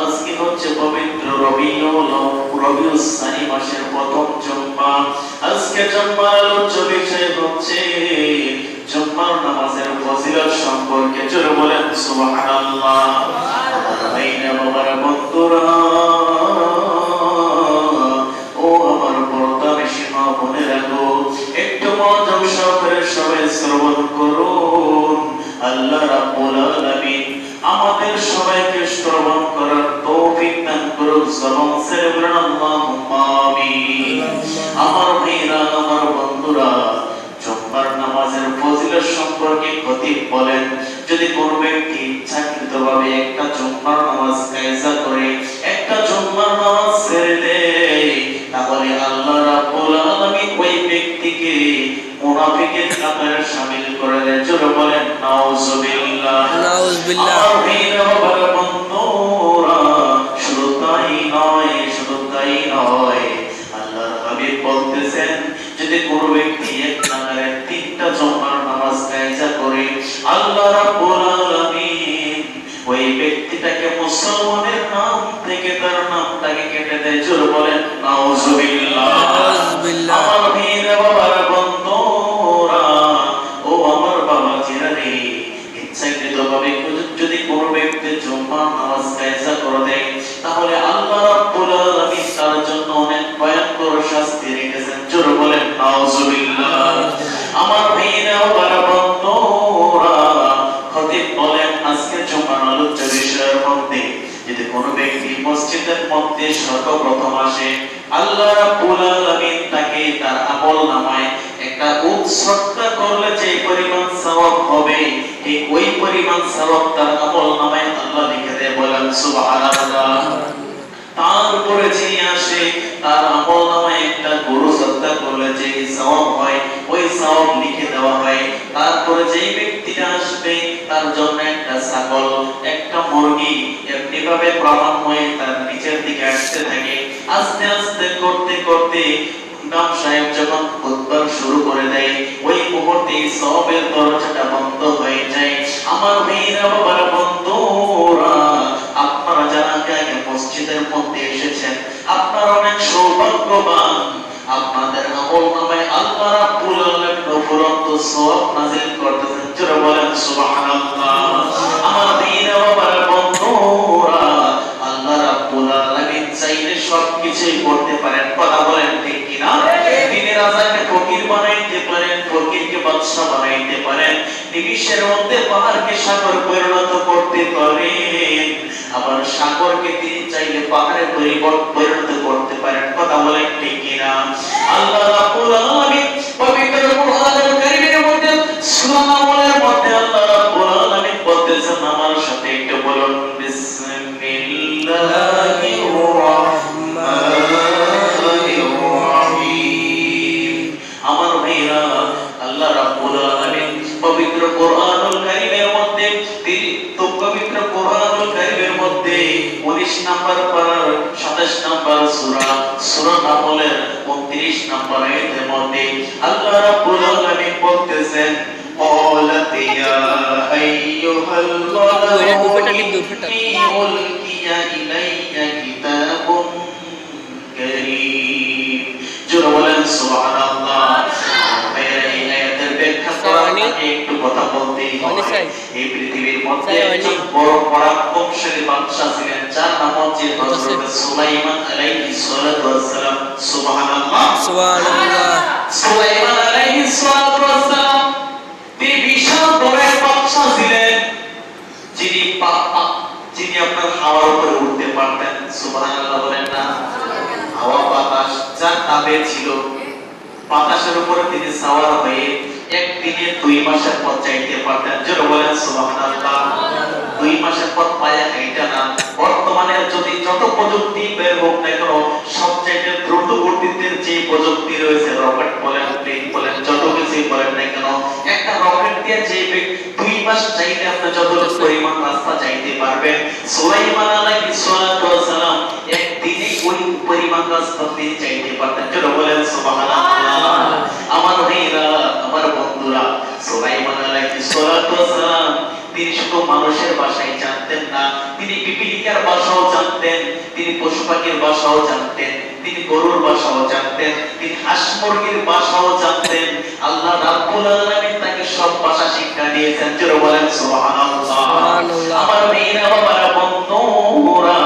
আজকে হচ্ছে পবিত্র রবিউল সানি মাসের প্রথম জুম্মা। আজকে জুম্মার আলোচ্য বিষয় হচ্ছে জুম্মার নামাজের ফজিলত সম্পর্কে। জোরে বলেন সুবহানাল্লাহ। আমার ভাইরা বাবার বন্ধুরা, ও আমার পর্দার সীমা মনে রাখো, একটু মনোযোগ সহকারে সবাই শ্রবণ করুন। আল্লাহ রাব্বুল আলামিন আমাদের সবাইকে শ্রবণ করার তৌফিক দান করুন। জবান ছেড়ে বলেন আল্লাহুম্মা আমিন। আমার ভাইরা, আমার বন্ধুরা, জুম্মার নামাজের ফজিলত সম্পর্কে খতিব বলেন, যদি কোনো ব্যক্তি ইচ্ছাকৃতভাবে একটা জুম্মার নামাজ কায়জা করে, একটা জুম্মার নামাজ ছেড়ে দেয়, তাহলে আল্লাহ রাব্বুল আলামিন ওই ব্যক্তিকে মুনাফিকের কাতারে শামিল করে দেন। জোরে বলেন নাউজুবিল্লাহ। নাউজুবিল্লাহ। আমার ভাইরা বাবার বন্ধুরা, শুধু তাই নয়, আল্লাহর হাবিব বলতেছেন, যদি কোনো ব্যক্তি এক নাগারে তিনটা জুম্মার নামাজ কায়জা করে, আল্লাহ রাব্বুল আলামিন ওই ব্যক্তিটাকে মুসলমানের নাম থেকে তার নামটাকে কেটে দেয়। জোরে বলেন নাউজুবিল্লাহ। আমার ভাইরা বাবার বন্ধুরা, ও আমার বাবাজিরা রে, ইচ্ছাকৃতভাবে যদি কোনো ব্যক্তি জুম্মার নামাজ কায়জা করে দেয়, তাহলে আল্লাহ রাব্বুল আলামিন তার জন্য অনেক ভয়ঙ্কর শাস্তি রেখেছেন। জোরে বলেন নাউজুবিল্লাহ। আমার ভাইরা বাবার বন্ধুরা, খতিব বলেন, আজকে জুম্মার আলোচ্য বিষয়ের মধ্যে যদি কোনো ব্যক্তি মসজিদের মধ্যে সর্বপ্রথম আসে, আল্লাহ রাব্বুল আলামিন তাকে তার আমলনামায় একটা উট সদকা করলে যে পরিমাণ সওয়াব হবে, ঠিক ওই পরিমাণ সওয়াব তার আমলনামায় আল্লাহ লিখে দেয়। বলেন সুবহানাল্লাহ। তারপরে যিনি আসে, তার আমলনামায় একটা গরু সদকা করলে যে সওয়াব হয়, ওই সওয়াব লিখে দেওয়া হয়। তারপরে যেই ব্যক্তিটা আসবে, তার জন্য একটা ছাগল, একটা মুরগি, এমনিভাবে প্রমাণ হয়ে তার নিচের দিকে আসতে থাকে। আস্তে আস্তে করতে করতে ইমাম সাহেব যখন খুতবা শুরু করে দেয়, ওই মুহূর্তে সওয়াবের দরজাটা বন্ধ হয়ে যায়। আমার ভাইরা বাবার বন্ধুরা, আপনারা যারা আগে মসজিদের মধ্যে এসেছেন, আপনারা অনেক সৌভাগ্যবান। আপনাদের আমলনামায় আল্লাহ রাব্বুল আলামিন অফুরন্ত সওয়াব নাযিল করতেছেন। জোরে বলেন সুবহানাল্লাহ। আমার ভাইরা বাবার বন্ধুরা, আল্লাহ রাব্বুল আলামিন চাইলে সবকিছুই করতে পারেন। কথা বলেন ঠিক কিনা? তিনি রাজাকে ফকির বানাইতে পারেন, ফকিরকে বাদশা বানাইতে পারেন, নিমিষের মধ্যে পাহাড়কে সাগর পরিণত করতে পারেন, আবার সাগরকে তিনি চাইলে পাহাড়ে পরিণত করতে পারেন। কথা বলেন ঠিক কিনা? আল্লাহ রাব্বুল আলামিন পবিত্র কোরআনুল কারীমের মধ্যে সূরা নামলের মধ্যে আল্লাহ রাব্বুল আলামিন বলতেছেন, আমার সাথে একটু বলুন, বিসমিল্লাহির রাহমানির রাহিম। আমার ভাইরা, আল্লাহ রাব্বুল আলামিন পবিত্র কোরআনুল কারীমের মধ্যে, তিনি তো পবিত্র কোরআনুল কারীমের মধ্যে 19 নম্বর পারার 27 নম্বর সূরা নামলের 29 নম্বর আয়াতের মধ্যে আল্লাহ রাব্বুল আলামিন বলতেছেন, قالت يا أيها الملأ إني ألقي إلي كتاب كريم। জোরে বলেন সুবহানাল্লাহ। একটু কথা বলতেই হয়। এই পৃথিবীর মধ্যে একজন বড় পরাক্রমশালী বাদশা ছিলেন, যার নাম হচ্ছে হযরত সুলাইমান আলাইহিস সালাতু ওয়াস সালাম। সুবহানাল্লাহ। সুবহানাল্লাহ। সুলাইমান আলাইহিস সালাতু ওয়াস সালাম তিনি বিশাল বড় এক বাদশা ছিলেন, যিনি আপনার হাওয়ার উপরে উঠতে পারতেন। সুবহানাল্লাহ বলেন না? হাওয়া বাতাস যা তাবে ছিল, বাতাসের উপরে তিনি সাওয়ার হয়ে একদিনে 2 মাসের পথ চাইতে পারতেন। জোরে বলেন সুবহানাল্লাহ। 2 মাসের পথ পায়ে হাঁটা না। বর্তমানে যদি যত প্রযুক্তি বের হোক না কেন, সবচেয়ে দ্রুত গতির যে প্রযুক্তি রয়েছে, রকেট বলেন, প্লেন বলেন, যত কিছুই বলেন না কেন, একটা রকেট দিয়ে যে 2 মাস চাইতে আপনি যতটুকু পরিমাণ রাস্তা চাইতে পারবেন, সুলাইমান আলাইহিস সালাতু ওয়াস সালাম একদিনে ওই পরিমাণ রাস্তা তিনি চাইতে পারতেন। জোরে বলেন সুবহানাল্লাহ। আমার ভাইরা, আমার বন্ধুরা, সুলাইমান আলাইহিস সালাতু ওয়াস সালাম তিনি শুধু মানুষের ভাষাই জানতেন না, তিনি পিপিলিকার ভাষাও জানতেন, তিনি পশু পাখির ভাষাও জানতেন, তিনি গরুর ভাষাও জানতেন, তিনি হাঁস মুরগির ভাষাও জানতেন। আল্লাহ রাব্বুল আলামিন তাকে সব ভাষা শিক্ষা দিয়েছেন। জোরে বলেন সুবহানাল্লাহ। আমার মেয়েরা, বাবারা, বন্ধুরা,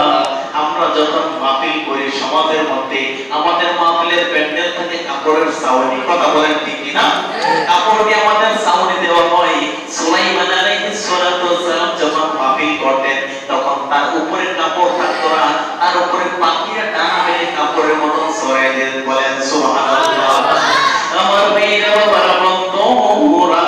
আমরা যখন মাহফিল করি সমাজের মধ্যে, আমাদের মাহফিলের প্যান্ডেল থেকে কাপড়ের ছাউনি, কথা বলেন ঠিক কি না? কাপড় দিয়ে আমাদের ছাউনি দেওয়া হয়। সুলাইমান আলাইহিস সালাতু ওয়াস সালাম যখন মাহফিল করতেন তখন তার উপরে কাপড় থাকতো না, তার উপরে পাখিরা ডানা মেলে কাপড়ের মতো ছড়াই দেন। বলেন সুবহানাল্লাহ। আমার মেয়েরা, বাবারা, বন্ধুরা,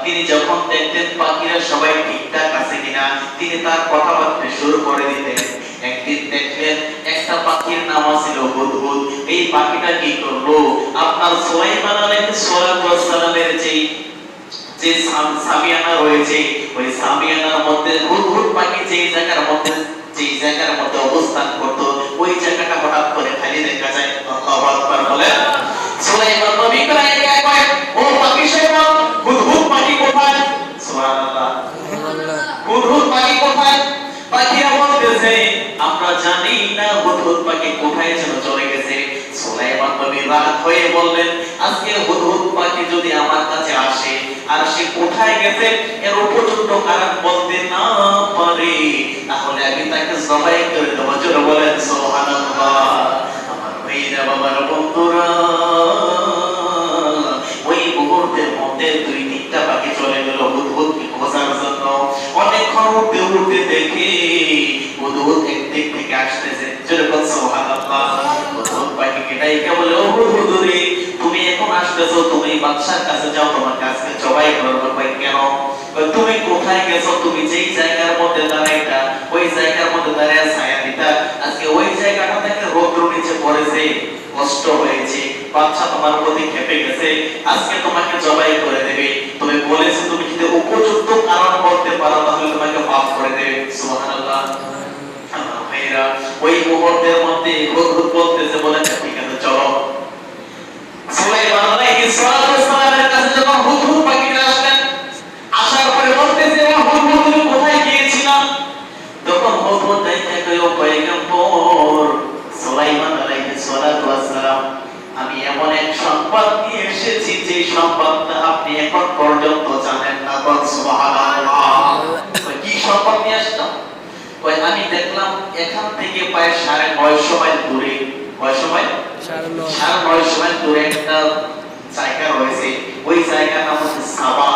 তিনি যখন দেখতেন পাখিরা সবাই ঠিকঠাক আছে কিনা, তিনি তার কথাবার্তা শুরু করে দিতেন। একদিন দেখলেন একটা পাখির নাম ছিল হুদহুদ। এই পাখিটা কি করলো, আপনার সুলাইমান আলাইহিস সালাতু ওয়াস সালামের যে সামিয়ানা রয়েছে, ওই সামিয়ানার মধ্যে হুদহুদ পাখি যেই জায়গার মধ্যে অবস্থান করতো, ওই জায়গাটা হঠাৎ করে খালি দেখা যায়। আল্লাহু আকবার বলেন। সুলাইমান নবী কয়, ও পাখি সাহেব, হুদহুদ পাখি কোথায়? সুবহানাল্লাহ। হুদহুদ পাখি কোথায়? পাখিরা বলতেছে, আমরা জানি না হুদহুদ পাখি কোথায় যেন চলে গেছে। সুলাইমান নবী রাগ হয়ে বললেন, আজকে হুদহুদ পাখি যদি আমার কাছে আসে আর সে কোথায় গেছে এর উপযুক্ত কারণ বলতে না পারে, তাহলে আমি তাকে জবাই করে দেবো। জোরে বলেন সুবহানাল্লাহ। আমার ভাইরা, বাবার, বন্ধুরা, ওই মুহূর্তের মধ্যে দুই তিনটা পাখি চলে গেল হুদহুদকে খোঁজার জন্য। অনেকক্ষণ উঠতে উঠতে দেখে হুদহুদ একদিক থেকে আসতেছে। জোরে বলেন সুবহানাল্লাহ। হুদহুদ পাখিকে ডাইকা বলে, ও হুদহুদ রে, তুমি এখন আসতেছো, তুমি বাদশার কাছে যাও, তোমার কাছে জবাই করবে। ভাই কেন? তুমি কোথায় গেছো? তুমি যেই জায়গার মধ্যে দাঁড়াইতা, ওই জায়গার মধ্যে দাঁড়ায় ছায়া দিতা, আজকে ওই জায়গাটা থেকে রৌদ্র নিচে পড়েছে, কষ্ট হয়েছে, বাদশা তোমার প্রতি ক্ষেপে গেছে, আজকে তোমাকে জবাই করে দেবে। তুমি বলেছো তুমি যদি উপযুক্ত কারণ বলতে পারো তাহলে তোমাকে মাফ করে দেবে। সুবহানাল্লাহ। আমার ভাইরা, ওই মুহূর্তের মধ্যে হুদহুদ বলতেছে, বলেন ঠিক আছে চলো। সুলাইমান আলাইহিস সালামের কাছে যখন হুদহুদ পাখিটা আসলেন, আসার পরে বলতেছে, হুদহুদ তুমি কোথায় গিয়েছিলা? তখন হুদহুদ ডাইকা কয়, ও পয়গম্বর সুলাইমান আলাইহিস সালাম, আমি এমন এক সংবাদ নিয়ে এসেছি যে সংবাদটা আপনি এখন পর্যন্ত জানেন না। বল সুবহানাল্লাহ। কি সংবাদ নিয়ে আসলাম? কয় আমি দেখলাম এখান থেকে প্রায় 9:30 মাইল দূরে, কয় সময়? 9:30 মাইল দূরে একটা জায়গা রয়েছে। ওই জায়গার নাম হচ্ছে সাবা।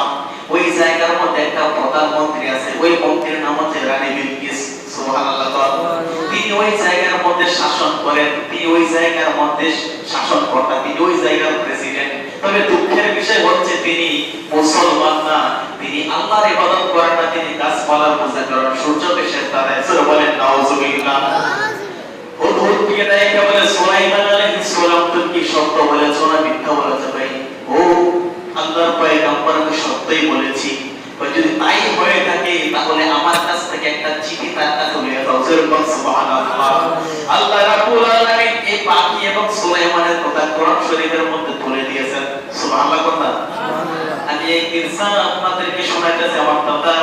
ওই জায়গার মধ্যে একটা প্রধানমন্ত্রী আছে, ওই মন্ত্রীর নাম হচ্ছে রানী বিলকিস। সুবহানাল্লাহ। তিনি ওই জায়গার মধ্যে শাসন করেন, তিনি ওই জায়গার মধ্যে শাসনকর্তা, তিনি ওই জায়গার প্রেসিডেন্ট। তবে দুঃখের বিষয় হচ্ছে তিনি মুসলমান না, তিনি আল্লাহর ইবাদত করেন না, তিনি গাছপালার পূজা করেন, সূর্যকে সেজদা দেন। সূরা বলেন নাউযুবিল্লাহ। হুদহুদ কে ডাইকা বলে, সুলাইমান আলাইহিস সালাম তুমি কি সত্য বলেছো না মিথ্যা বলেছো? ভাই, ও আল্লাহর পয়গম্বর, আমি সত্যই বলেছি। যদি তাই হয়ে থাকে তাহলে আমার কাছ থেকে একটা চিঠি তার কাছে নিয়ে যাও। সুবহানাল্লাহ। আল্লাহ রাব্বুল আলামিন এই পাখি এবং সুলাইমানের কথা কোরআন শরীফের মধ্যে তুলে দিয়েছেন। সুবহানাল্লাহ। কথা আমি এই কিসসা আপনাদেরকে শোনাইতেছি, আমার দাদা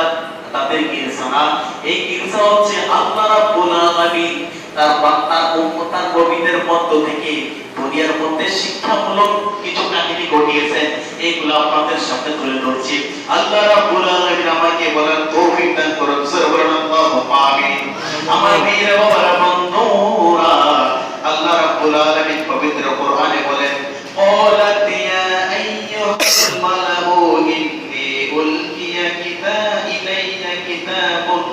তাদের কিসসা না। এই কিসসা হচ্ছে আল্লাহ রাব্বুল আলামিন তার বান্দার উম্মতার নবীদের মধ্য থেকে দুনিয়ার মধ্যে শিক্ষামূলক কিছু কাহিনী ঘটিয়েছেন, এইগুলো আপনাদের সামনে তুলে ধরছি। আল্লাহ রাব্বুল আলামিন আমাকে বলেন তৌফিক দান করুন। সুবহানাল্লাহুম্মা আমিন। আমার মেয়েরা, বাবারা, বন্ধুরা, আল্লাহ রাব্বুল আলামিন পবিত্র কোরআনে বলেন, ক্বালাত ইয়া আইয়ুহাল মালাউ ইন্নী উলকিয়া ইলাইয়া কিতাবুন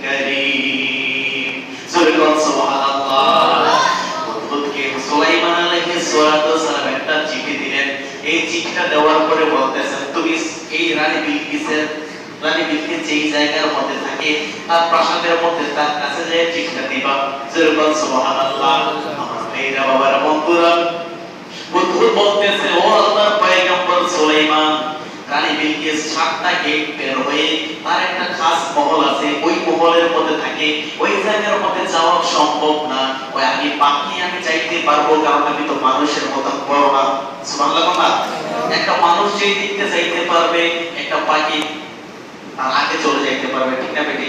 কারীম। সুবহানাল্লাহ। হুদহুদকে সুলাইমান আলাইহিস সালাম একটা চিঠি দিলেন। এই চিঠিটা দেওয়ার পরে বলতেছেন, তুমি এই রানী বিলকিস যেই জায়গার মধ্যে থাকে তার প্রাসাদের মধ্যে তার কাছে যে চিঠিটা দিবা। সুবহানাল্লাহ। আমার ভাইরা, বাবারা, বন্ধুরা, হুদহুদ বলতেছে, ও আল্লাহর পয়গম্বর সুলাইমান, রানী বিলকিস 7টা গেট বের হয়ে তার একটা খাস মহল আছে, ওই মহলের মধ্যে থাকে, ওই জায়গার মধ্যে যাওয়া সম্ভব না। ওই আমি পাখি, আমি যাইতে পারবো, কারণ আমি তো মানুষের মতো বড় না। সুবহানাল্লাহ। একটা মানুষ যেই দিকতে যাইতে পারবে, একটা পাখি তার আগে চলে যাইতে পারবে, ঠিক না বেটি?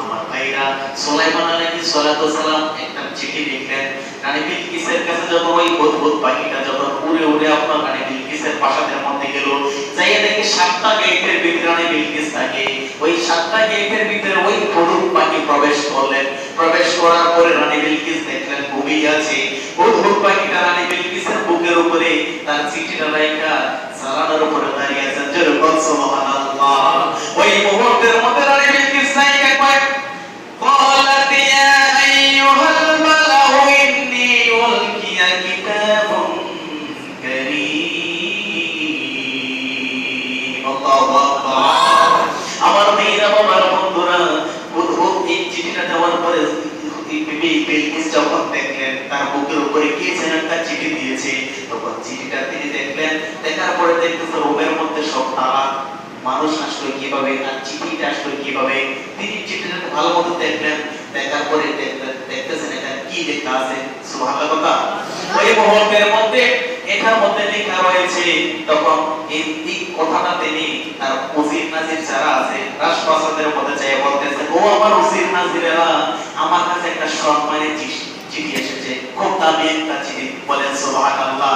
আমার ভাইরা, সুলাইমান আলাইহিস সালাতু সালাম একটা চিঠি লিখলেন রানী বিলকিসের কাছে। যখন ওই অদ্ভুত পাখিটা যখন উড়ে উড়ে আপনার রানী বিলকিসের প্রাসাদের মধ্যে গেল, যাইয়া দেখে 7টা গেটের ভিতরে রানী বিলকিস থাকে। ওই 7টা গেটের ভিতরে ওই অদ্ভুত পাখি প্রবেশ করলেন। প্রবেশ করার পরে রানী বিলকিস দেখলেন ঘুমিয়ে আছে। অদ্ভুত পাখিটা রানী বিলকিসের বুকের উপরে তার চিঠিটা রাখা সালানের উপরে দাঁড়িয়ে আছেন। জোরে বল সুবহানাল্লাহ। ওই মুহূর্তের মধ্যে রানী বিলকিস নায়িকা কয় قالت يا أيها الملأ إني ألقي كتاب كريم الله أكبر আমার মেয়েরা বাবার বন্ধুরা অদ্ভুত এই চিঠিটা দেওয়ার পরে বিলকিস যখন দেখলেন তার বুকের উপরে কে যেন একটা চিঠি দিয়েছে, তখন চিঠিটা তিনি দেখলেন। দেখার পরে দেখতেছে রুমের মধ্যে সব তালা, মানুষ আসলো কিভাবে আর চিঠিটা আসলো কিভাবে। তিনি চিঠিটা ভালো মতো দেখলেন। দেখার পরে দেখতেছেন এখানে কি লেখা আছে। সুবহানাল্লাহ। ওই মুহূর্তের মধ্যে এটার মধ্যে লেখা রয়েছে। তখন এই কথাটা তিনি তার উজির নাজির যারা আছে রাজপ্রাসাদের মধ্যে যাই বলতেছে, ও আমার উজির নাজিরেরা, আমার কাছে একটা সম্মানের চিঠি এসেছে, খুব দামি একটা চিঠি। বলেন সুবহানাল্লাহ।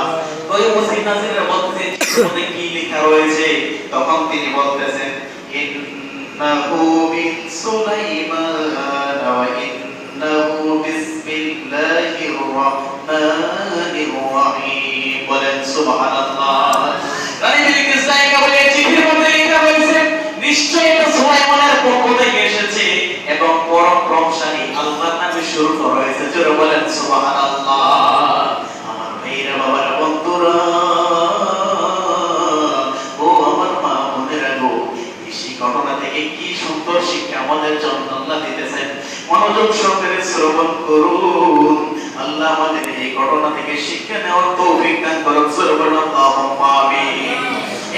ওই উজির নাজিরেরা বলতেছে চিঠিতে কি লেখা রয়েছে। তখন তিনি বলতেছেন ইন্নাহু মিন সুলাইমান ওয়া ইন্নাহু বিসমিল্লাহির রাহমানির রহিম। বলেন সুবহানাল্লাহ। রানী বিলকিস নায়িকা বলে চিঠির মধ্যে লেখা রয়েছে নিশ্চয়ই এটা সুলাইমানের পক্ষ থেকে এসেছে এবং পরম প্রশংসারী আল্লাহর নামে শুরু করা হয়েছে। জোরে বলেন সুবহানাল্লাহ। আমার ভাইরা বাবারা বন্ধুরা, ও আমার মা বোনেরা গো, এই ঘটনা থেকে কি সুন্দর শিক্ষা আমাদের জন্য আল্লাহ দিতেছেন। মনোযোগ সহকারে শ্রবণ করুন। আল্লাহ আমাদের এই ঘটনা থেকে শিক্ষা নেওয়ার তৌফিক দান করুন। সুবহানাল্লাহুম্মা আমিন।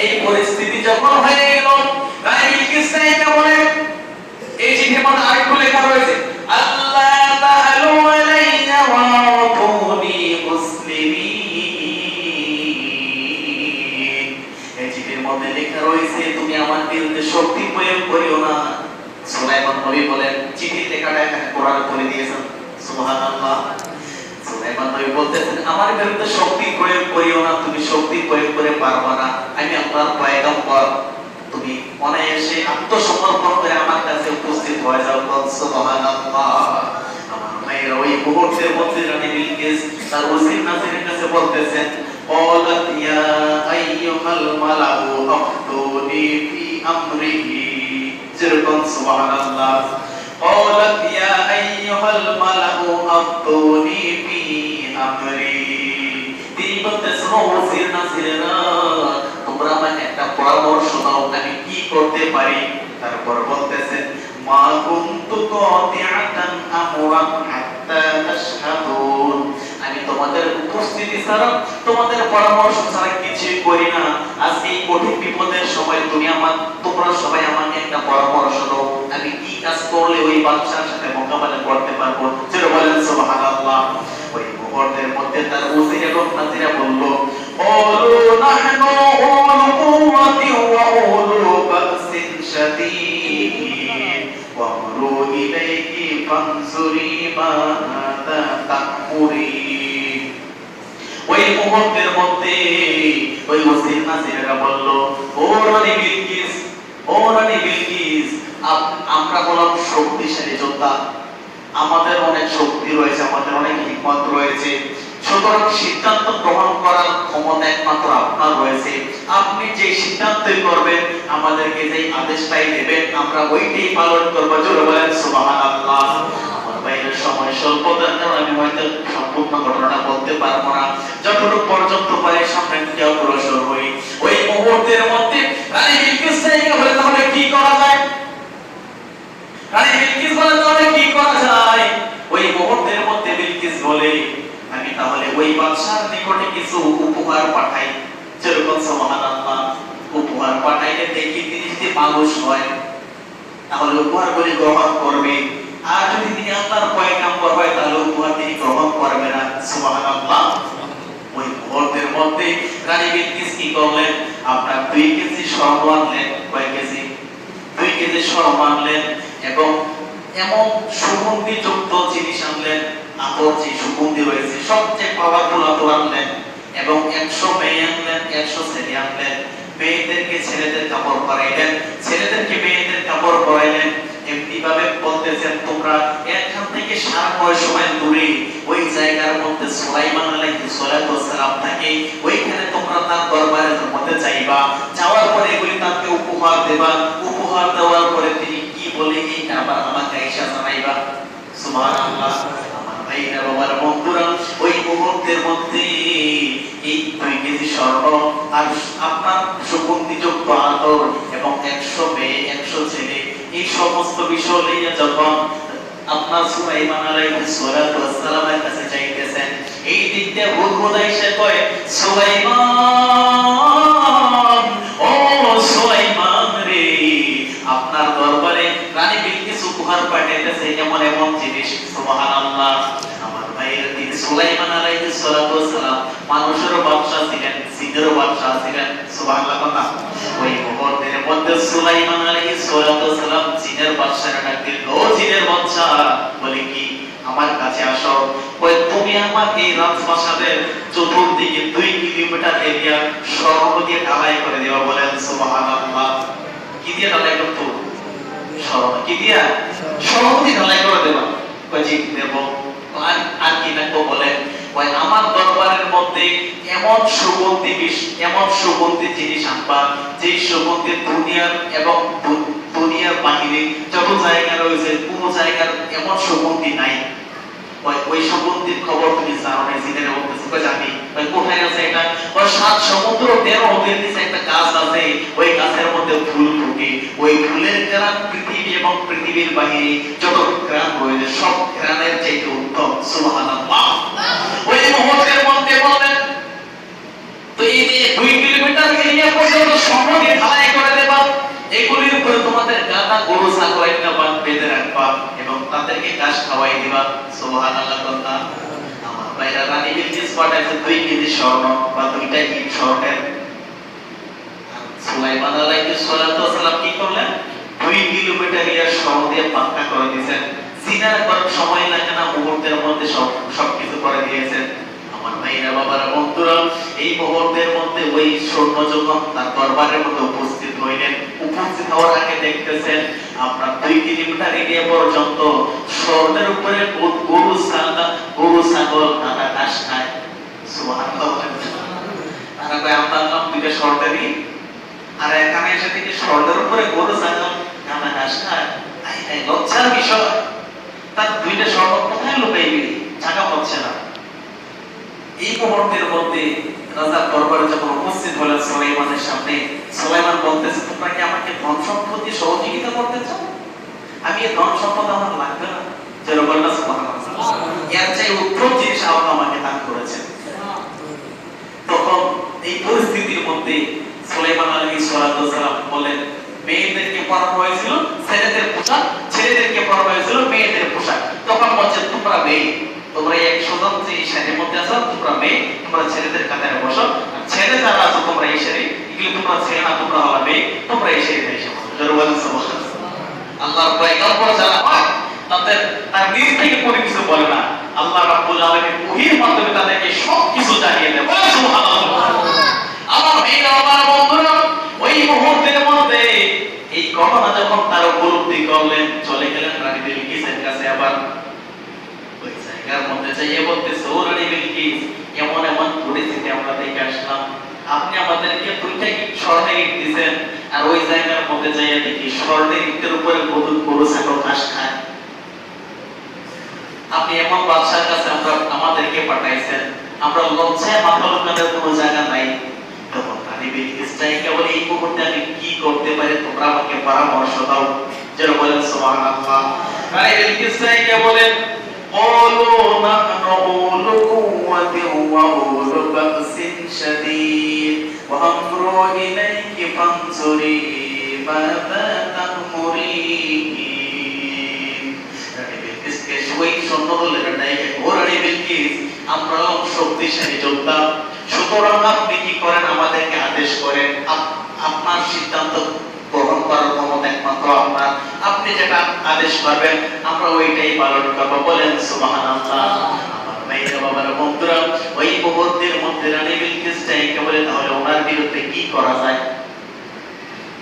এই পরিস্থিতি যখন হয়ে গেল, রানী বিলকিস নায়িকা বলে এই চিঠির মধ্যে আরেকটু লেখা রয়েছে আল্লাহ তাআলু আলাইনা ওয়া আতুনি মুসলিমিন। এই চিঠির মধ্যে লেখা রয়েছে তুমি আমার বিরুদ্ধে শক্তি প্রয়োগ করিও না। সুলাইমান নবী বলেন চিঠির লেখাটা এখানে কোরআনে বলে দিয়েছেন। সুবহানাল্লাহ। সুলাইমান নবী বলতেছেন আমার বিরুদ্ধে শক্তি প্রয়োগ করিও না, তুমি শক্তি প্রয়োগ করে পারবা না। আমি আল্লাহর পয়গম্বর, তুমি অনায়াসে আত্মসমর্পণ করে আমার কাছে উপস্থিত হয়ে যাও। সুবহানাল্লাহ। আমার ভাইরা, ওই মুহূর্তের মধ্যে রানী বিলকিস তার ওজির নাজিরের কাছে বলতেছেন قالت يا أيها الملأ أفتوني في أمره। যেরকম সুবহানাল্লাহ। قالت يا أيها الملأ أفتوني في أمري। তিনি বলতেছেন ওজির নাজিরেরা, তোমরা আমাকে একটা পরামর্শ দাও, আমি কি করতে পারি। তারপর বলতেছেন মা কুনতু কাতিআতান আমরান হাত্তা তাশহাদুন। আমি তোমাদের উপস্থিতি ছাড়া, তোমাদের পরামর্শ ছাড়া কিছুই করি না। আজকে এই কঠিন বিপদের সময় তোমরা সবাই আমাকে একটা পরামর্শ দাও, আমি কি কাজ করলে ওই বাদশার সাথে মোকাবেলা করতে পারবো। যেটা বলেন সুবহানাল্লাহ। ওই মুহূর্তের মধ্যে তার উজির এবং নাজিরা বলল قالوا نحن أولو قوة وأولو بأس شديد وامروا إليك فانظري ماذا تأمرين। ওই মুহূর্তের মধ্যে ওই উজির নাজিরা বলল ও রানী বিলকিস, ও রানী বিলকিস, আমরা হলাম শক্তিশালী যোদ্ধা, আমাদের অনেক শক্তি রয়েছে, আমাদের অনেক হিকমত রয়েছে, সুতরাং সিদ্ধান্ত গ্রহণ করার ক্ষমতা একমাত্র আপনার রয়েছে। আপনি যে সিদ্ধান্তই করবেন, আমাদেরকে যে আদেশটাই দেবেন, আমরা ওইটাই পালন করবো। জোরে বলেন সুবহানাল্লাহ। আমার বাইরের সময় স্বল্পতার কারণে আমি হয়তো সম্পূর্ণ ঘটনাটা বলতে পারবো না, যতটুকু পর্যন্ত পারি সামনে দিকে অগ্রসর হই। ওই মুহূর্তের মধ্যে রানী বিলকিস নায়িকা বলে তাহলে কি করা যায়। রানী বিলকিস বলে তাহলে কি করা যায়। ওই মুহূর্তের মধ্যে বিলকিস বলে আমি তাহলে ওই বাদশার নিকটে কিছু উপহার পাঠাই। যেরকম সুবহানাল্লাহ, উপহার পাঠাইলে দেখি তিনি যদি মানুষ হয় তাহলে উপহারগুলি গ্রহণ করবে, আর যদি তিনি আল্লাহর পয়গম্বর হয় তাহলে উপহার তিনি গ্রহণ করবে না। সুবহানাল্লাহ। ওই মুহূর্তের মধ্যে রানী বিলকিস কি করলেন, আপনার 2 কেজি স্বর্ণ আনলেন। কয় কেজি? 2 2 কেজি স্বর্ণ আনলেন এবং এমন সুগন্ধিযুক্ত জিনিস আনলেন, আতর যে সুগন্ধি রয়েছে সবচেয়ে পাওয়ারফুল আতর আনলেন এবং 100 মেয়ে আনলেন, 100 ছেলে আনলেন। মেয়েদেরকে ছেলেদের কাপড় পরাইলেন, ছেলেদেরকে মেয়েদের কাপড় পরাইলেন। এমনি ভাবে বলতেছেন তোমরা এখান থেকে 9.5 মাইল দূরে ওই জায়গার মধ্যে সুলাইমান আলাইহিস সালাম থাকে, ওইখানে তোমরা তার দরবারের মধ্যে যাইবা, যাওয়ার পরে এগুলি তাকে উপহার দেবা, উপহার দেওয়ার পরে তিনি কি বলে এইটা আবার আমাকে আয়েশা জানাইবা। সুবহানাল্লাহ। আমার ভাইরা বাবার বন্ধুরা, ওই মুহূর্তের মধ্যে এই 2 কেজি স্বর্ণ আর আপনার সুগন্ধিযুক্ত আতর এবং 100 মেয়ে 100 ছেলে, এই সমস্ত বিষয় নিয়ে যখন আপনার সুলাইমান আলাইহিস সালামের কাছে যাইতেছেন, এই দিকতে হুদহুদ এসে কয় সুলাইমান, ও সুলাইমান রে, আপনার দরবারে রানী বিলকিস উপহার পাঠাইতেছে এমন এমন জিনিস। সুবহানাল্লাহ। আমার ভাইয়ের দিন সুলাইমান আলাইহিস সালাম মানুষের বাদশা ছিলেন, জিনেরও বাদশা ছিলেন। সুবহানাল্লাহ। ওই মুহূর্তের মধ্যে সুলাইমান আলাইহিস সালাম জিনের বাদশাকে ডাকলেন, ও জিনের বাদশা, বলে কি আমার কাছে আসো। ওই তুমি আমাকে এই রাজপ্রাসাদের চতুর্দিকে 2 কিলোমিটার এরিয়া স্বর্ণ দিয়ে ঢালাই করে দেওয়া। বলেন সুবহানাল্লাহ। কি দিয়ে ঢালাই করতো? স্বর্ণ। কি দিয়া? স্বর্ণ দিয়ে ঢালাই করে দেবা। কই জি দেব। আর কি না বলেন, ওই আমার দরবারের মধ্যে এমন সুগন্ধি জিনিস আনবা, যে সুগন্ধি দুনিয়ার এবং দুনিয়ার বাহিরে যত জায়গা রয়েছে কোনো জায়গার এমন সুগন্ধি নাই। ওই সুগন্ধির খবর তুমি জানো না, জিনের বলতেছে কই জানি। ওই কোথায় আছে এটা? ওই 7 সমুদ্র 13 নদীর নিচে একটা গাছ আছে, ওই গাছের মধ্যে ফুল ফুটে, ওই ফুলের গ্রাম পৃথিবী এবং পৃথিবীর বাহিরে যত গ্রাম রয়েছে সব গ্রামের চাইতে উত্তম। সুবহানাল্লাহ। ওই মুহূর্তের মধ্যে বলেন তো এই যে 2 কিলোমিটার এরিয়া পর্যন্ত স্বর্ণ দিয়ে ঢালাই করে দেবা, এগুলির উপরে তোমাদের গাদা গরু ছাগল একটা বাঁধ বেঁধে রাখবা এবং তাদেরকে ঘাস খাওয়াই দিবা। সুবহানাল্লাহ। কথা আমার ভাইরা, রানী বিলকিস পাঠাইছে 2 কেজি স্বর্ণ বা 2টা ইট স্বর্ণের। সুলাইমান আলাইহিস সালাম কি করলেন? 2 কিলোমিটার এরিয়া স্বর্ণ দিয়ে পাক্কা করে দিয়েছেন। সিনার করার সময় লাগে না, মুহূর্তের মধ্যে সবকিছু করে দিয়েছেন। আমার ভাইরা বাবারা বন্ধুরা, এই মুহূর্তের মধ্যে ওই স্বর্ণ যখন তার দরবারের মধ্যে উপস্থিত হইলেন, উপস্থিত হওয়ার আগে দেখতেছেন আপনার 2 কিলোমিটার এরিয়া পর্যন্ত স্বর্ণের উপরে গরু ছাগল দাদা ঘাস খায়। সুবহানাল্লাহ। তারা কয় আমরা নাম 2টা স্বর্ণেরই, আর এখানে এসে থেকে স্বর্ণের উপরে গরু ছাগল দাদা ঘাস খায়। এই লজ্জার বিষয়। তার 2টা স্বর্ণ কোথায় লুকাইবি? জায়গা হচ্ছে না। এই মুহূর্তের মধ্যে রাজার দরবারে যখন উপস্থিত হলেন সুলাইমানের সামনে, সুলাইমান বলতেছে তোমরা কি আমাকে ধন সম্পদ দিয়ে সহযোগিতা করতে চাও? আমি এই ধন সম্পদ আমার লাগবে না। যেরকম না সুবহানাল্লাহ। এর চাই উত্তম জিনিস আল্লাহ আমাকে দান করেছেন। তখন এই পরিস্থিতির মধ্যে সুলাইমান আলাইহিস সালাম বলেন, মেয়েদেরকে পরানো হয়েছিল ছেলেদের পোশাক, ছেলেদেরকে পরানো হয়েছিল মেয়েদের পোশাক। তখন বলছে তোমরা মেয়ে, তোমরা 100 জন যে সারির মধ্যে আছো তোমরা মেয়ে, তোমরা ছেলেদের কাতারে বসো। ছেলে যারা আছো তোমরা এই সারি, এগুলো তোমরা ছেলে না, তোমরা হলো মেয়ে, তোমরা এই সারিতে এসে বসো। আল্লাহর পয়গম্বর যারা হয় তাদের তার নিজ থেকে কোনো কিছু বলে না, আল্লাহ রাব্বুল আলামিন ওহীর মাধ্যমে তাদেরকে সবকিছু জানিয়ে দেন। সুবহানাল্লাহ। আমার ভাইরা আমার বন্ধুরা, ওই মুহূর্তের মধ্যে এই ঘটনা যখন তার উপলব্ধি করলেন, চলে গেলেন রানী বিলকিসের কাছে। আবার ওই জায়গার মধ্যে যাইয়ে বলতেছে, ও রানী বিলকিস, এমন এমন পরিস্থিতি আমরা দেখে আসলাম, আপনি আমাদেরকে 2টা ইট স্বর্ণের ইট দিয়েছেন, আর ওই জায়গার মধ্যে যাইয়ে দেখি স্বর্ণের ইটের উপরে গরু ছাগল ঘাস খায়। আপনি এমন বাদশার কাছে আমাদেরকে পাঠাইছেন, আমরা লজ্জায় মাথা লুকানোর কোনো জায়গা নাই। তখন রানী বিলকিস কেবল এই মুহূর্তে আমি কি করতে পারি তোমরা আমাকে পরামর্শ দাও। যেন বলেন সুবহানাল্লাহ। রানী বিলকিস বলেন, قالوا نحن أولو قوة وأولو بأس شديد وأمر إليك فانظري ماذا تأمرين। রানী বিলকিসকে সবাই সৈন্য বললেন, ও রানী বিলকিস, আমরা শক্তিশালী যোদ্ধা, সুতরাং আপনি কি করেন আমাদেরকে আদেশ করেন, আপনার সিদ্ধান্ত গ্রহণ করার ক্ষমতা একমাত্র আপনার। আপনি যেটা আদেশ করবেন আমরা ওইটাই পালন করব। বলেন সুবহানাল্লাহ। আমার ভাইরা বাবারা বন্ধুরা, ওই মুহূর্তের মধ্যে রানী বিলকিস চাইকে বলে তাহলে ওনার বিরুদ্ধে কি করা যায়।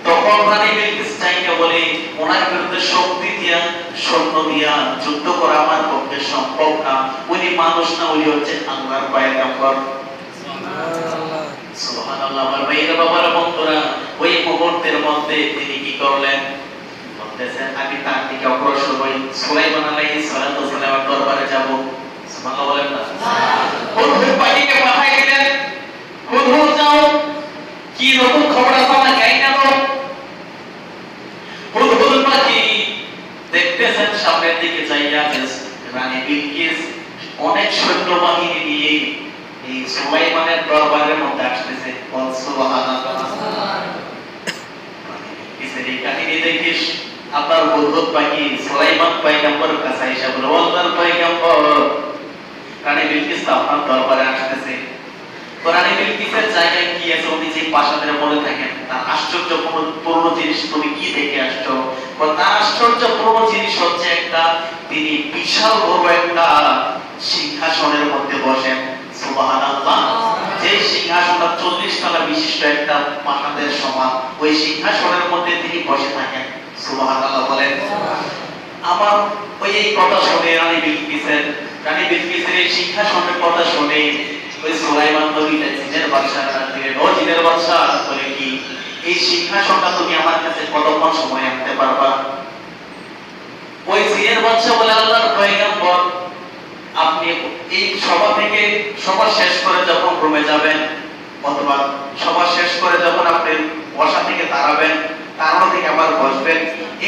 তখন রানী বিলকিস চাইকে বলে ওনার বিরুদ্ধে শক্তি দিয়া সৈন্য দিয়া যুদ্ধ করা আমার পক্ষে সম্ভব না। উনি মানুষ না, উনি হচ্ছে আল্লাহর পয়গম্বর। সুবহানাল্লাহ সুবহানাল্লাহ। আমার ভাইরা বাবারা বন্ধুরা, ওই মুহূর্তের মধ্যে তিনি কি করলেন বলতেছেন আমি তার দিকে অগ্রসর হই, সুলাইমান আলাইহিস সালাতু ওয়াস সালামের দরবারে যাব। সুবহানাল্লাহ বলেন না। হুদহুদ পাখিকে পাঠাই দিলেন, হুদহুদ যাও, কি নতুন খবর আছে আমাকে জানা দাও। হুদহুদ পাখি দেখতেছেন সামনের দিকে যাইয়া রানী বিলকিস অনেক সৈন্যবাহিনী নিয়ে এই সুলাইমানের দরবারের মধ্যে আসতেছে। সুবহানাল্লাহ। এই কাহিনী দেখিস আপনার হুদহুদ পাখি সুলাইমান পয়গম্বরের কাছে এসে বলে আল্লাহর পয়গম্বর রানী বিলকিস আপনার দরবারে আসতেছে। তো রানী বিলকিসের জায়গায় কি আছে উনি যে প্রাসাদের মধ্যে থাকেন তার আশ্চর্যপূর্ণ জিনিস তুমি কি দেখে আসছো? তার আশ্চর্যপূর্ণ জিনিস হচ্ছে একটা তিনি বিশাল বড় একটা সিংহাসনের মধ্যে বসেন। সুবহানাল্লাহ। যে সিংহাসনটা 40 তলা বিশিষ্ট একটা প্রাসাদের সমান, ওই সিংহাসনের মধ্যে তিনি বসে থাকেন। সুবহানাল্লাহ বলেন। আমার ওই এই কথা শুনে রানী বিলকিসের এই সিংহাসনের কথা শুনে ওই সুলাইমান নবী জিনের বাদশাহ দিলেন, ও জিনের বাদশাহ বলে কি এই সিংহাসনটা তুমি আমার কাছে কতক্ষণ সময় আনতে পারবা? ওই জিনের বাদশাহ বলে আল্লাহর পয়গম্বর আপনি এই সভা শেষ করে যখন রুমে যাবেন অথবা সভা শেষ করে যখন আপনি বসা থেকে দাঁড়াবেন, দাঁড়ানো থেকে আবার বসবেন,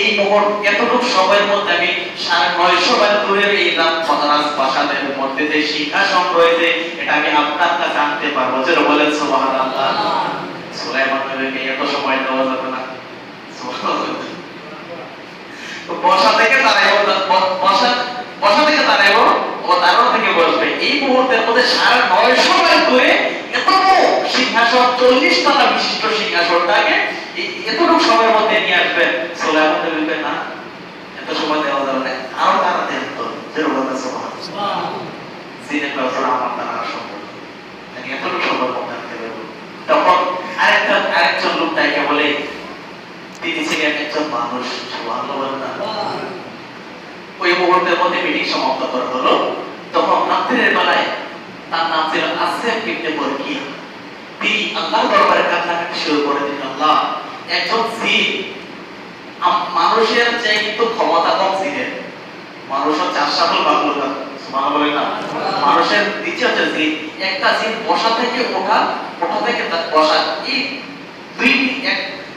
এই মুহূর্ত এতটুকু সময়ের মধ্যে আমি 950 মাইল দূরের এই রাজপ্রাসাদের মধ্যে যে সিংহাসন রয়েছে এটা আমি আপনার কাছে আনতে পারবো। যেটা বলেন সুবহানাল্লাহ। সুলাইমান নবীকে এত সময় দেওয়া যাবে না। বসা থেকে দাঁড়াইবো, বসা থেকে দাঁড়াইবো ও দাঁড়ানো থেকে বসবে, এই মুহূর্তের মধ্যে 950 মাইল দূরে এত সিংহাসন 40 তলা বিশিষ্ট সিংহাসনটাকে এতটুকু সময়ের মধ্যে নিয়ে আসবেন। সুলাইমান নবী বলেন না এত সময় দেওয়া যাবে না, আরো তাড়াতাড়ি তো যেটা বলেন সুবহানাল্লাহ। জিনের বাদশা আমার দ্বারা সম্ভব নাকি এতটুকু সময়ের মধ্যে আনতে পারবো। তখন আরেকজন লোক তাইকে বলে তিনি ছিলেন একজন মানুষ। সুবহানাল্লাহ বলেন না। ওই মুহূর্তের মধ্যে মিটিং সমাপ্ত করা হলো। তখন রাত্রের বেলায় তার নাম ছিল আসিফ ইবনে বরকিয়া, তিনি আল্লাহর দরবারে কান্নাকাটি শুরু করে দিলেন। আল্লাহ একজন জিন, মানুষের যে কিন্তু ক্ষমতা কম জিনের, মানুষের চারশাবল বাগলুকা। সুবহানাল্লাহ বলেন না। মানুষের নিচে হচ্ছে জিন, একটা জিন বসা থেকে ওঠা থেকে বসা, এই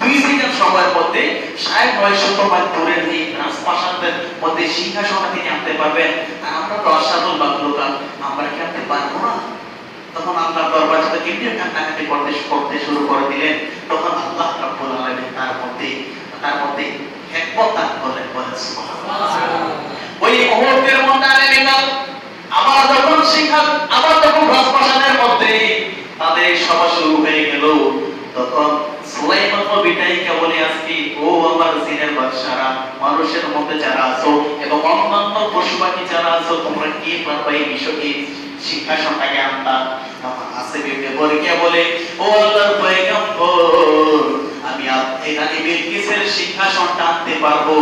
দুই সেকেন্ড সময়ের মধ্যে 950 মাইল দূরের এই রাজপ্রাসাদের মধ্যে সিংহাসনটা তিনি আনতে পারবেন। আর আমরা তো আশাদুল বাগলুকা, আমরা কি আনতে পারবো না? তখন আল্লাহ দরবার থেকে কেমনে কান্নাকাটি করতে শুরু করে দিলেন। তখন আল্লাহ রাব্বুল আলামিন তার মধ্যে হিকমত দান করলেন। বলেন সুবহানাল্লাহ। ওই মুহূর্তের মধ্যে আবার যখন রাজপ্রাসাদের মধ্যে তাদের সভা শুরু হয়ে গেল, তখন সুলাইমান নবীকে বলে আজকে ও আমার জিনের বাদশারা, মানুষের মধ্যে যারা আছো এবং অন্যান্য পশু পাখি যারা আছো, তোমরা কি পারবে এই বিষয়ে সিংহাসনটাকে আনতা? তখন আসিফ ইবনে বরকিয়া বলে ও আল্লাহর পয়গম্বর আমি রানী বিলকিসের সিংহাসনটা আনতে পারবো,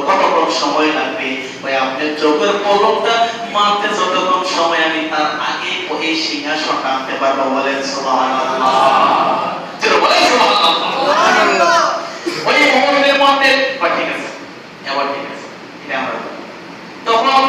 কতক্ষণ সময় লাগবে? ওই আপনার চোখের পলকটা মারতে যতক্ষণ সময় আমি তার আগে এই সিংহাসনটা আনতে পারবো। বলেন সুবহানাল্লাহ। যেটা বলেন সুবহানাল্লাহ। ওই মুহূর্তের মধ্যে ঠিক আছে, এবার ঠিক আছে, এটা আমরা তখন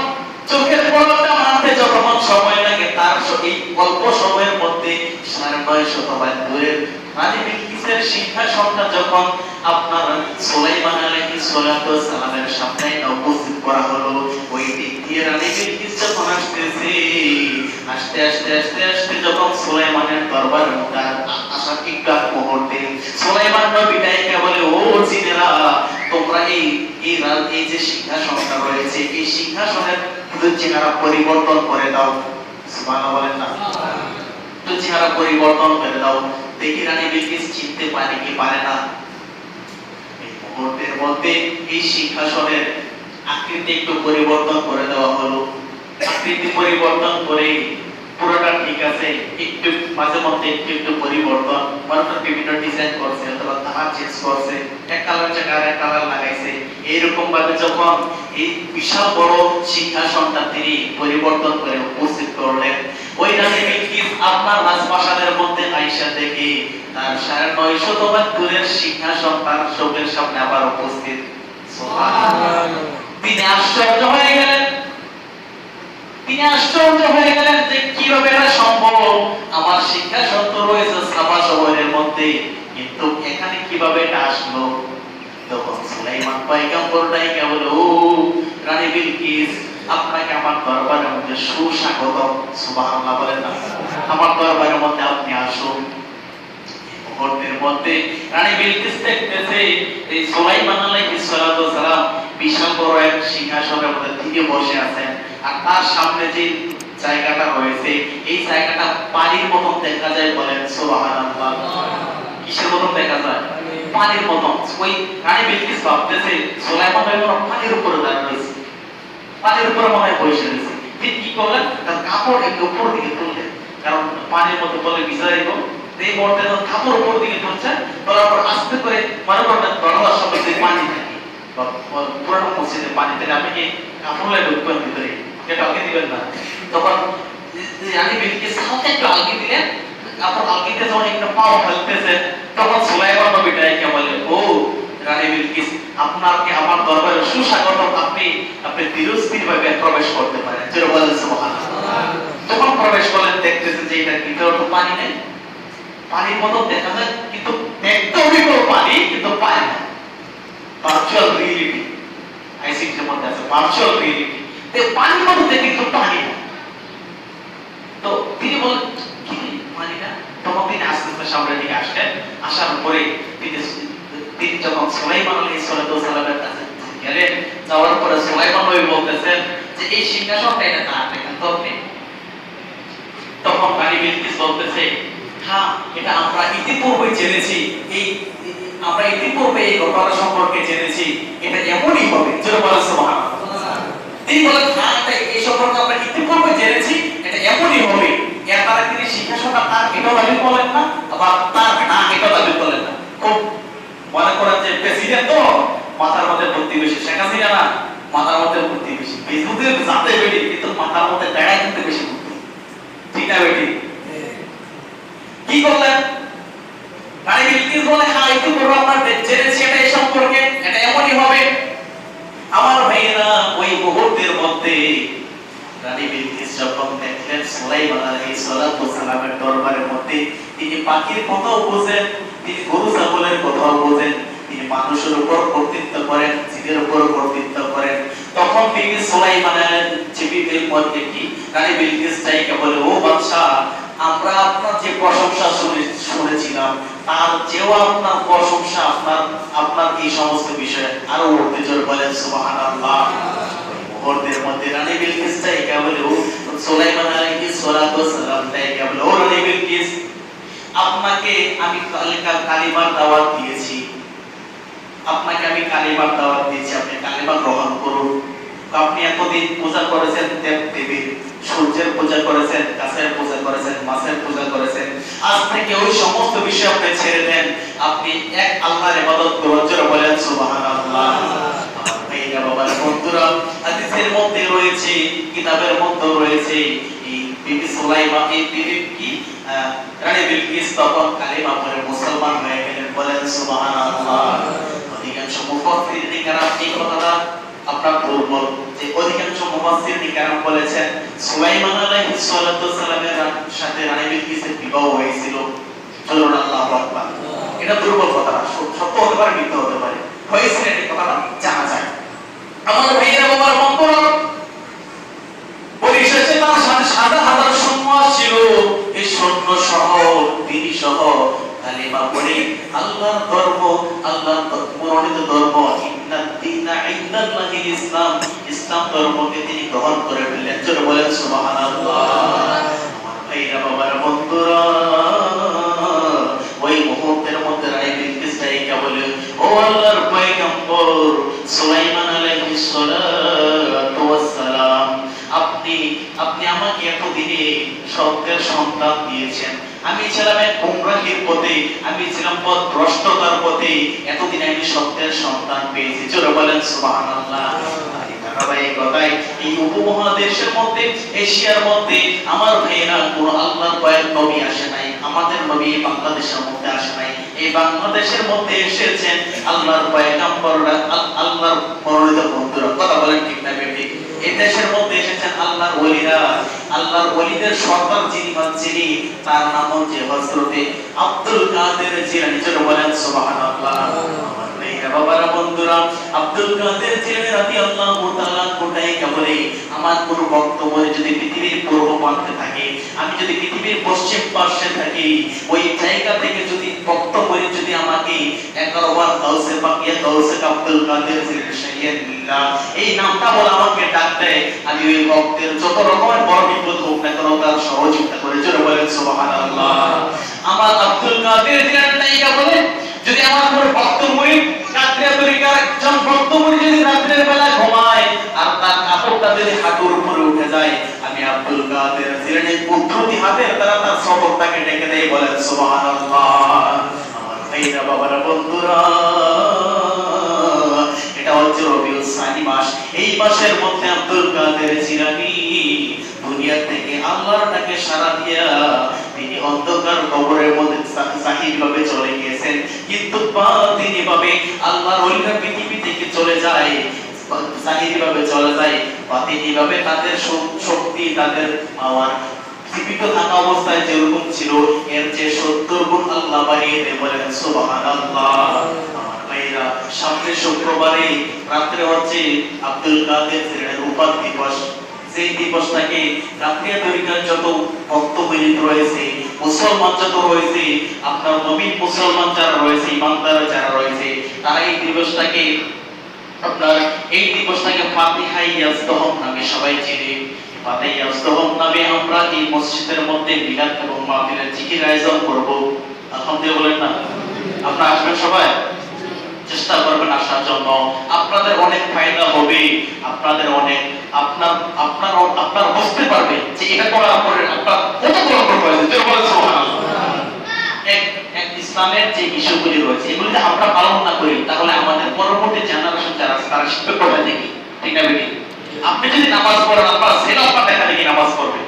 চোখের পলকটা মারতে যতক্ষণ সময় লাগে তার এই অল্প সময়ের মধ্যে 950 মাইল দূরের রানী বিলকিসের সিংহাসনটা যখন আপনার সুলাইমান আলাইহিস সালাতু ওয়াস সালামের সামনে উপস্থিত করা হলো, ওই দিক দিয়ে রানী বিলকিস যখন আস্তে যখন সুলাইমানের দরবারে আসা একটা মুহূর্তে সুলাইমান নবী ডাইকা বলে ও জিনেরা, তোমরা এই যে সিংহাসনটা রয়েছে এই সিংহাসনের চেহারা পরিবর্তন করে দাও। সুবহানাল্লাহ বলেন না। চেহারা পরিবর্তন করে দাও, দেখি রানী বিলকিস চিনতে পারে কি পারে না। এই মুহূর্তের মধ্যে এই সিংহাসনের আকৃতি একটু পরিবর্তন করে দেওয়া হলো। আকৃতি পরিবর্তন করে পুরোটা ঠিক আছে, একটু মাঝে মধ্যে একটু একটু পরিবর্তন, মানুষের বিভিন্ন ডিজাইন করছে অথবা কালার চেঞ্জ করছে, এক কালার জায়গায় এক কালার লাগাইছে। এইরকম ভাবে যখন এই বিশাল বড় সিংহাসনটা তিনি পরিবর্তন করে উপস্থিত করলেন, ওই রানী বিলকিস আপনার রাজপ্রাসাদের মধ্যে আয়েশা দেখে তার ৯৫০ তম দূরের সিংহাসন তার চোখের সামনে আবার উপস্থিত। সুবহানাল্লাহ। তিনি আশ্চর্য হয়ে গেলেন, তিনি আশ্চর্য হয়ে গেলেন যে কিভাবে এটা সম্ভব, আমার সিংহাসন তো রয়েছে সাবা শহরের মধ্যে, কিন্তু এখানে কিভাবে এটা আসলো। তখন সুলাইমান পয়গম্বর ডাইকা বলে, ও রানী বিলকিস, আপনাকে আমার দরবারের মধ্যে সুস্বাগতম। সুবহানাল্লাহ বলেন না, আমার দরবারের মধ্যে আপনি আসুন। মুহূর্তের মধ্যে রানী বিলকিস দেখতেছে এই সুলাইমান আলাইহিস সালাতু ওয়াস সালাম বিশাল বড় এক সিংহাসনের মধ্যে তিনি বসে আছেন, আর তার সামনে যে জায়গাটা রয়েছে এই জায়গাটা পানির মতন দেখা যায়। বলেন সুবহানাল্লাহ। কিসের মতন দেখা যায়? পানির মতন। ওই রানী বিলকিস ভাবতেছে সুলাইমান পানির উপরে দাঁড়িয়ে রয়েছে, পানির উপরে মনে হয় বসে রয়েছে। তিনি কি করলেন, তার কাপড় একটু উপর দিকে তুললেন, কারণ পানির মধ্যে বলে ভিজা যাইব। এই মুহূর্তে কাপড় উপর দিকে তুলছে, তোলার পর আস্তে করে মনে করবেন দরজার সামনে যে পানি থাকে, পুরোনো মসজিদে পানি থাকে, আপনি কি কাপড় লাগে ঢুকবেন ভিতরে, এটা আলগি দিবেন না। তখন রানী বিলকিস হালকা একটু আলগি দিলেন, কাপড় আলগিতে যখন একটা পাও ফেলতেছে, তখন সুলাইমান নবী ডাইকা বলে, ও রানী বিলকিস, আপনাকে আমার দরবারে সুস্বাগতম, আপনি ধীরস্থিরভাবে প্রবেশ করতে পারেন। যেটা বলেন সুবহানাল্লাহ। তখন প্রবেশ করলেন, দেখতেছেন যে এটার ভিতরে তো পানি নেই, পানির মতো দেখা যায় কিন্তু দেখতে অবিকল পানি, কিন্তু পানি না। ভার্চুয়াল রিয়েলিটি আইসিটির মধ্যে আছে, ভার্চুয়াল রিয়েলিটি। পানির মধ্যে কিন্তু পানি না। তো তিনি বলেন কি পানি না। তখন তিনি আস্তে আস্তে সামনের দিকে আসলেন, আসার পরে তিনি যখন সুলাইমান আলাইহিস সালামের কাছে গেলেন, যাওয়ার পরে সুলাইমান নবী বলতেছেন যে এই সিংহাসনটা এটা কার? দেখেন তো আপনি। তখন রানী বিলকিস বলতেছে, হ্যাঁ, এটা আমরা ইতিপূর্বে জেনেছি, আমরা ইতিপূর্বে এই ঘটনা সম্পর্কে জেনেছি, এটা এমনই হবে। যেটা বলেন সুবহানাল্লাহ। তিনি বলেন, হ্যাঁ, এটা এই সম্পর্কে আমরা ইতিপূর্বে জেনেছি, এটা এমনই হবে। এর দ্বারা তিনি সিংহাসনটা তার এটাও দাবি করলেন না, আবার তার না এটাও দাবি করলেন না। খুব মনে করেন যে প্রেসিডেন্ট তো মাথার মধ্যে বুদ্ধি বেশি, শেখ হাসিনা না মাথার মধ্যে বুদ্ধি বেশি, বিদ্যুতের যাতে বেশি, কিন্তু মাথার মধ্যে বেড়ায় কিন্তু বেশি বুদ্ধি। ঠিক না বেটি? কি করলেন? রানী বিলকিস বলে, হ্যাঁ, ইতিপূর্বে আমরা জেনেছি এটা এই সম্পর্কে, এটা এমনই হবে। আমার ভাইরা, ওই মুহূর্তের মধ্যে রানী বিলকিস যখন দেখলেন সুলাইমান আলাইহিস সালামের দরবারের মধ্যে তিনি পাখির কথাও বোঝেন, তিনি গরু ছাগলের কথাও বোঝেন, তিনি মানুষের উপর কর্তৃত্ব করেন, জিনের উপর কর্তৃত্ব করেন। তখন তিনি সুলাইমানের জীবিতের মধ্যে কি রানী বিলকিস চাইকে বলে, ও বাদশাহ, আমরা আপনার যে প্রশংসা শুনেছিলাম তার চেয়েও আপনার প্রশংসা, আপনার এই সমস্ত বিষয়ে আরো উঠতে জোর। বলেন সুবহানাল্লাহ। মুহূর্তের মধ্যে রানী বিলকিস চাইকে বলে, ও সুলাইমান আলাইহিস সালাম চাইকে বলে, ও রানী বিলকিস, আপনাকে আমি কালিমার দাওয়াত দিয়েছি, আপনি কালিমা গ্রহণ করুন। আপনি এতদিন পূজা করেছেন দেব দেবীর, সূর্যের পূজা করেছেন, গাছের পূজা করেছেন, মাছের পূজা করেছেন, আজ থেকে ওই সমস্ত বিষয় আপনি ছেড়ে দেন, আপনি এক আল্লাহর ইবাদত করুন। জোরে বলেন সুবহানাল্লাহ। ভাইরা বাবার বন্ধুরা, হাদিসের মধ্যে রয়েছে, কিতাবের মধ্যে রয়েছে, এই বিবি সুলাইমান, এই বিবি কি রানী বিলকিস তখন কালিমা পড়ে মুসলমান হয়ে গেলেন। বলেন সুবহানাল্লাহ। অধিকাংশ মুফাসসিরিন কেরাম এই কথাটা আপনার দুর্বল, যে অধিকাংশ মুফাসসিরিন কেরাম বলেছেন সুলাইমান আলাইহিস সালামের সাথে রানী বিলকিসের বিবাহ হয়েছিল। চলুন আল্লাহু আকবার। এটা দুর্বল কথা, সত্য হতে পারে, মিথ্যা হতে পারে, হয়েছে এই কথাটা জানা যায়। আমার ভাইয়েরা, বাবার বন্ধুরা, পরিশেষে তার সাথে হাজার সৈন্য ছিল, এই সৈন্য সহ তিনি সহ কালিমা পড়ে আল্লাহর ধর্ম, আল্লাহর মনোনীত ধর্ম ইসলাম, ইসলাম ধর্মকে তিনি গ্রহণ করে ফেললেন। জোরে বলেন সুবহানাল্লাহ। আমার ভাইরা, বাবার বন্ধুরা, ওই মুহূর্তের মধ্যে রানী বিলকিস বলে, ও আল্লাহর পয়গম্বর সুলাইমান আলাইহিস সালাতু ওয়াস সালাম, আপনি আপনি আমাকে এতদিনে সত্যের সন্তান দিয়েছেন। আমি ছিলাম এক গুমরাহির পথে, আমি ছিলাম পথভ্রষ্টতার পথে, এতদিন আমি সত্যের সন্তান পেয়েছি। জোরে বলেন সুবহানাল্লাহ। ধারাবাহিকতায় এই উপমহাদেশের মধ্যে, এশিয়ার মধ্যে আমার ভাইয়েরা কোন আল্লাহর ভয়ের নবী আসে নাই। আমাদের নবী বাংলাদেশের মধ্যে আসে নাই, এই বাংলাদেশের মধ্যে এসেছেন আল্লাহর পয়গম্বররা, আল্লাহর মনোনীত বন্ধুরা। কথা বলেন ঠিক না বেঠিক? এই দেশের মধ্যে এসেছেন আল্লাহর ওলিরা, আল্লাহর ওলিদের সর্দার যিনি, তার নাম হচ্ছে হযরতে আব্দুল কাদের জিলানী। জোরে বলেন সুবহানাল্লাহ। আমার ভাইরা বাবারা বন্ধুরা, আব্দুল কাদের জিলানী রাদিয়াল্লাহু তাআলা কোটায় বলে, আমার কোন বক্তব্য যদি পৃথিবীর পূর্ব প্রান্তে থাকে, আমি যদি পৃথিবীর পশ্চিম পার্শ্বে থাকি, ওই জায়গা থেকে যদি বক্তব্য যদি আমাকে 11 বার গাউসে পাকিয়া গাউসে আব্দুল কাদের জিলানী শাইখুল্লাহ এই নামটা বলে আমাকে ডাক দেয়, আমি ওই ভক্তের যত রকমের বড় বিপদ হোক না কেন তার সহযোগিতা করে। জোরে বলেন সুবহানাল্লাহ। আমার আব্দুল কাদের জিলানী বলে, যদি আমার কোনো ভক্ত মুরিদ কাদরিয়া তরিকার একজন ভক্ত মুরিদ যদি রাতের বেলা ঘুমায় আর তার কাপড়টা যদি হাঁটুর উপরে উঠে যায়, আমি আব্দুল কাদের জিলানীর কুদরতি হাতের দ্বারা তার সবরটাকে ডেকে দেই। বলেন সুবহানাল্লাহ। আমার ভাইরা বাবারা বন্ধুরা, এটা হচ্ছে রবিউল সানি মাস। এই মাসের মধ্যে আব্দুল কাদের জিলানী দুনিয়া থেকে আল্লাহর ডাকে সাড়া দিয়া তিনি অন্ধকার কবরের মধ্যে জাহিরভাবে চলে গিয়েছেন। কিন্তু বাতিনিভাবে আল্লাহর ওলিরা পৃথিবী থেকে চলে যায়, জাহিরভাবে চলে যায়, বাতিনিভাবে তাদের শক্তি, তাদের পাওয়ার জীবিত থাকা অবস্থায় যেরকম ছিল এর যে 70 গুণ আল্লাহ বাড়িয়ে দেন। বলেন সুবহানাল্লাহ। আমার ভাইরা, সামনে শুক্রবারে রাত্রে হচ্ছে আব্দুল কাদের জিলানীর উপাদ দিবস। সেই দিবসটাকে কাদরিয়া তরিকার যত ভক্ত মিলিত রয়েছে, মুসলমান যত রয়েছে, আপনার নবীন মুসলমান যারা রয়েছে, ইমানদার যারা রয়েছে, তারা এই দিবসটাকে ফাতিহায়ে ইয়াজদাহুম নামে সবাই চেনে। ফাতিহায়ে ইয়াজদাহুম নামে আমরা এই মসজিদের মধ্যে মিলাদ এবং মাহফিলের জিকির আয়োজন করব। আলহামদুলিল্লাহ বলেন না? আপনারা আসবেন সবাই, চেষ্টা করবেন আসার জন্য। আপনাদের অনেক ফায়দা হবে, আপনাদের অনেক আপনার বুঝতে পারবেন যে এটা করার পরে আপনার কত বড় হয়েছে। যে বলেন সুবহানাল্লাহ। এক ইসলামের যে বিষয়গুলি রয়েছে এগুলি যদি আমরা পালন না করি তাহলে আমাদের পরবর্তী জেনারেশন যারা আছে তারা শিখবে কোথা থেকে? ঠিক না বেটি? আপনি যদি নামাজ পড়েন, আপনার ছেলে আপনার দেখা দেখি নামাজ পড়বে।